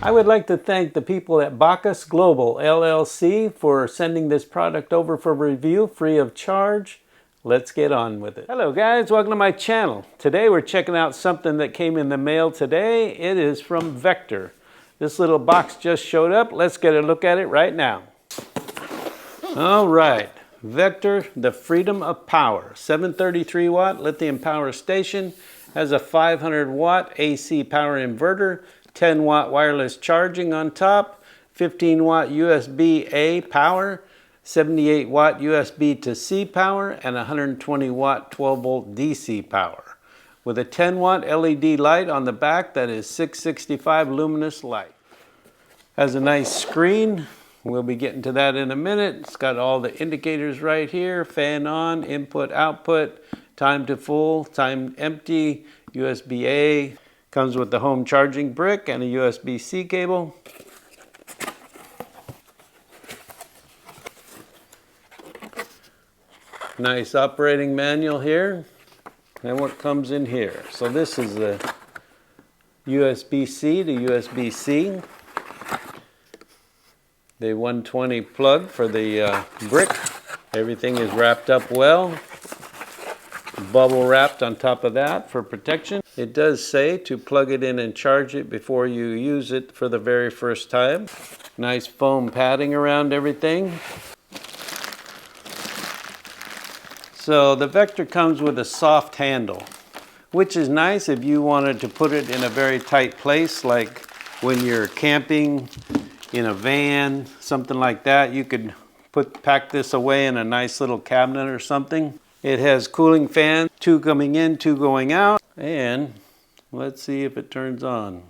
I would like to thank the people at Baccus Global LLC for sending this product over for review free of charge. Let's get on with it. Hello guys, welcome to my channel. Today we're checking out something that came in the mail today. It is from Vector. This little box just showed up. Let's get a look at it right now. All right, Vector, the Freedom of Power. 733 watt lithium power station. Has a 500 watt AC power inverter. 10 watt wireless charging on top. 15 watt USB-A power. 78 watt USB to C power and 120 watt 12 volt DC power. With a 10 watt LED light on the back that is 665 luminous light. Has a nice screen. We'll be getting to that in a minute. It's got all the indicators right here. Fan on, input, output, time to full, time empty, USB-A. Comes with the home charging brick and a USB-C cable. Nice operating manual here. And what comes in here? So this is the USB-C to USB-C. The 120 plug for the brick. Everything is wrapped up well. Bubble wrapped on top of that for protection. It does say to plug it in and charge it before you use it for the very first time. Nice foam padding around everything. So the Vector comes with a soft handle, which is nice if you wanted to put it in a very tight place, like when you're camping in a van, something like that. You could pack this away in a nice little cabinet or something. It has cooling fans, 2 coming in, 2 going out. And let's see if it turns on.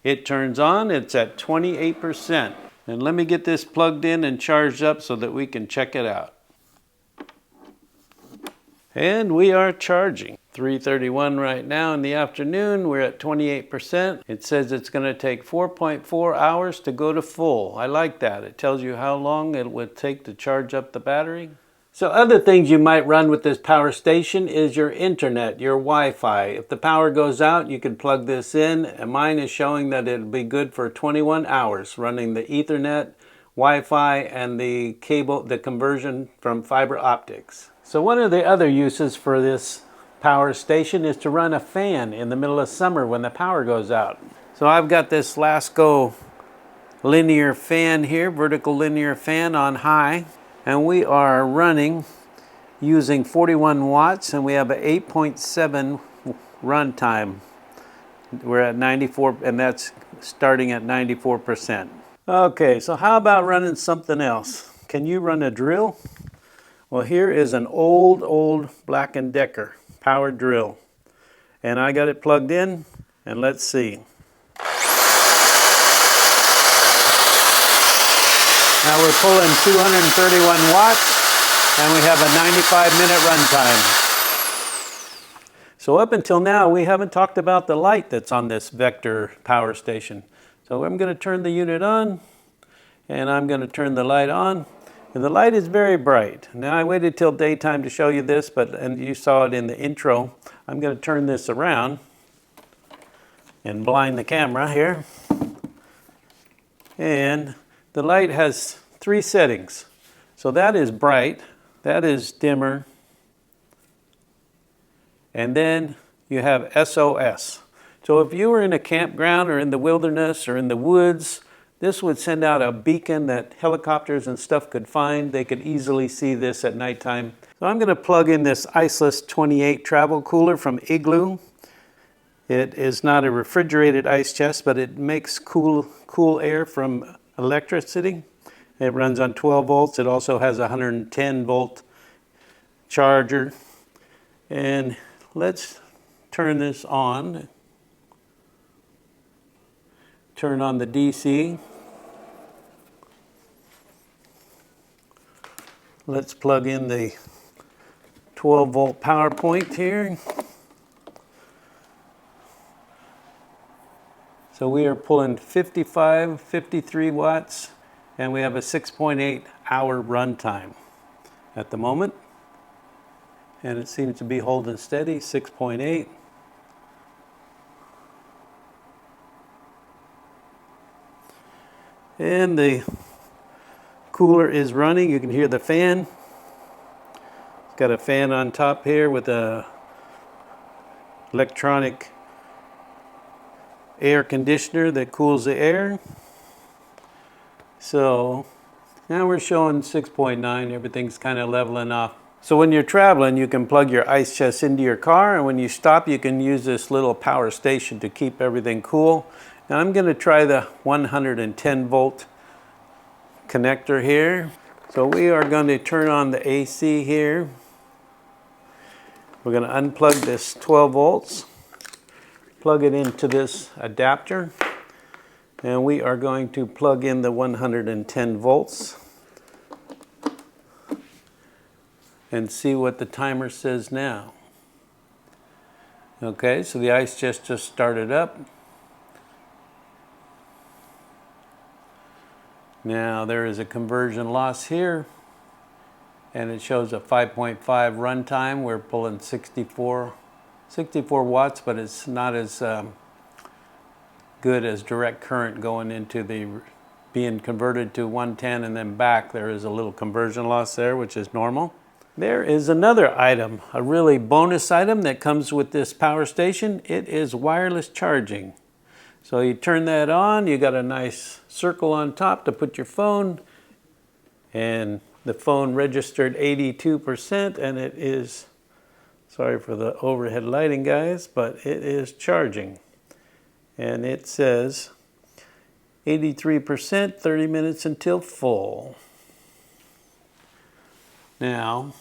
It turns on, it's at 28%. And let me get this plugged in and charged up so that we can check it out. And we are charging. 3:31 right now in the afternoon. We're at 28%. It says it's going to take 4.4 hours to go to full. I like that. It tells you how long it would take to charge up the battery. So other things you might run with this power station is your internet, your Wi-Fi. If the power goes out, you can plug this in. And mine is showing that it'll be good for 21 hours running the Ethernet, Wi-Fi, and the cable, the conversion from fiber optics. So one of the other uses for this power station is to run a fan in the middle of summer when the power goes out. So I've got this Lasco linear fan here, vertical linear fan on high, and we are running using 41 watts and we have an 8.7 run time. We're at 94, and that's starting at 94%. Okay, so how about running something else? Can you run a drill? Well, here is an old Black & Decker power drill. And I got it plugged in, and let's see. Now we're pulling 231 watts, and we have a 95-minute runtime. So up until now, we haven't talked about the light that's on this Vector power station. So I'm going to turn the unit on, and I'm going to turn the light on. And the light is very bright. Now I waited till daytime to show you this, and you saw it in the intro. I'm going to turn this around and blind the camera here. And the light has 3 settings. So that is bright, that is dimmer, and then you have SOS. So if you were in a campground or in the wilderness or in the woods, this would send out a beacon that helicopters and stuff could find. They could easily see this at nighttime. So I'm going to plug in this Iceless 28 travel cooler from Igloo. It is not a refrigerated ice chest, but it makes cool air from electricity. It runs on 12 volts. It also has a 110 volt charger. And let's turn this on. Turn on the DC. Let's plug in the 12 volt power point here. So we are pulling 53 watts, and we have a 6.8 hour run time at the moment. And it seems to be holding steady, 6.8. And the cooler is running. You can hear the fan. It's got a fan on top here with a electronic air conditioner that cools the air. So now we're showing 6.9. Everything's kind of leveling off. So when you're traveling, you can plug your ice chest into your car, and when you stop, you can use this little power station to keep everything cool. Now I'm going to try the 110 volt connector here. So we are going to turn on the AC here. We're going to unplug this 12 volts, plug it into this adapter, and we are going to plug in the 110 volts and see what the timer says now. Okay, so the ice chest just started up. Now there is a conversion loss here, and it shows a 5.5 runtime. We're pulling 64 watts, but it's not as good as direct current going into the being converted to 110 and then back. There is a little conversion loss there, which is normal. There is another item, a really bonus item that comes with this power station. It is wireless charging. So you turn that on, you got a nice circle on top to put your phone, and the phone registered 82%, and it is, sorry for the overhead lighting guys, but it is charging. And it says 83%, 30 minutes until full. Now,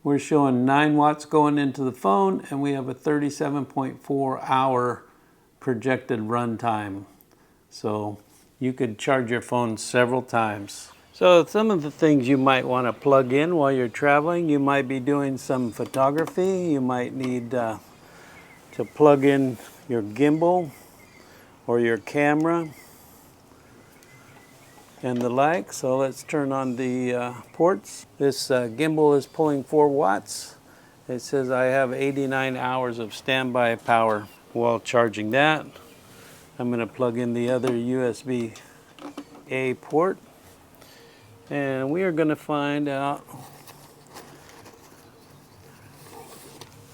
we're showing 9 watts going into the phone, and we have a 37.4 hour projected run time. So you could charge your phone several times. So some of the things you might want to plug in while you're traveling, you might be doing some photography. You might need to plug in your gimbal or your camera and the like. So let's turn on the ports. This gimbal is pulling 4 watts. It says I have 89 hours of standby power while charging that. I'm going to plug in the other USB-A port, and we are going to find out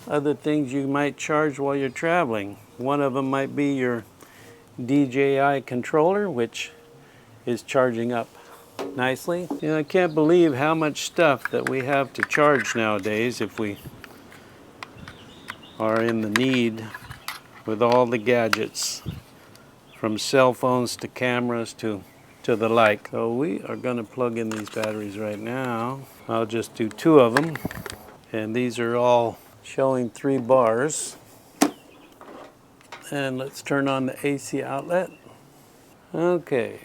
other things you might charge while you're traveling. One of them might be your DJI controller, which is charging up nicely. You know, I can't believe how much stuff that we have to charge nowadays if we are in the need with all the gadgets, from cell phones to cameras to the like. So we are going to plug in these batteries right now. I'll just do 2 of them, and these are all showing 3 bars. And let's turn on the AC outlet. Okay,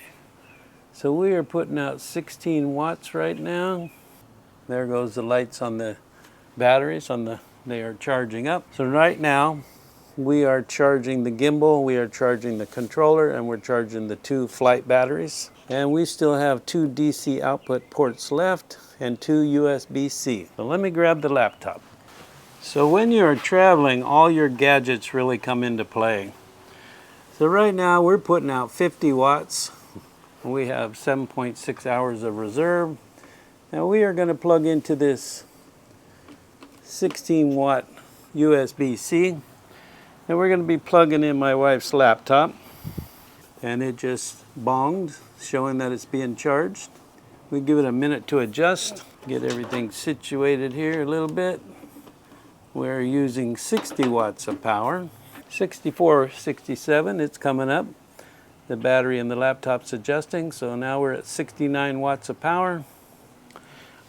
so we are putting out 16 watts right now. There goes the lights on the batteries, they are charging up. So right now we are charging the gimbal, we are charging the controller, and we're charging the 2 flight batteries. And we still have 2 DC output ports left and 2 USB-C. So let me grab the laptop. So when you're traveling, all your gadgets really come into play. So right now we're putting out 50 watts. We have 7.6 hours of reserve. Now we are going to plug into this 16 watt USB-C. And we're going to be plugging in my wife's laptop. And it just bonged, showing that it's being charged. We give it a minute to adjust, get everything situated here a little bit. We're using 60 watts of power. 64, 67, it's coming up. The battery in the laptop's adjusting, so now we're at 69 watts of power.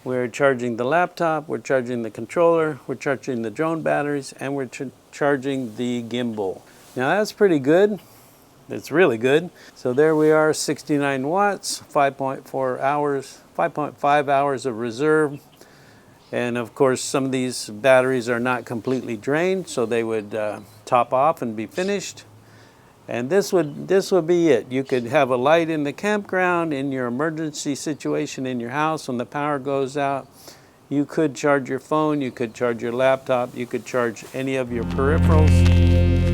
We're charging the laptop, we're charging the controller, we're charging the drone batteries, and we're charging the gimbal. Now that's pretty good. It's really good. So there we are, 69 watts, 5.4 hours, 5.5 hours of reserve. And of course, some of these batteries are not completely drained, so they would top off and be finished. And this would be it. You could have a light in the campground, in your emergency situation in your house when the power goes out. You could charge your phone, you could charge your laptop, you could charge any of your peripherals.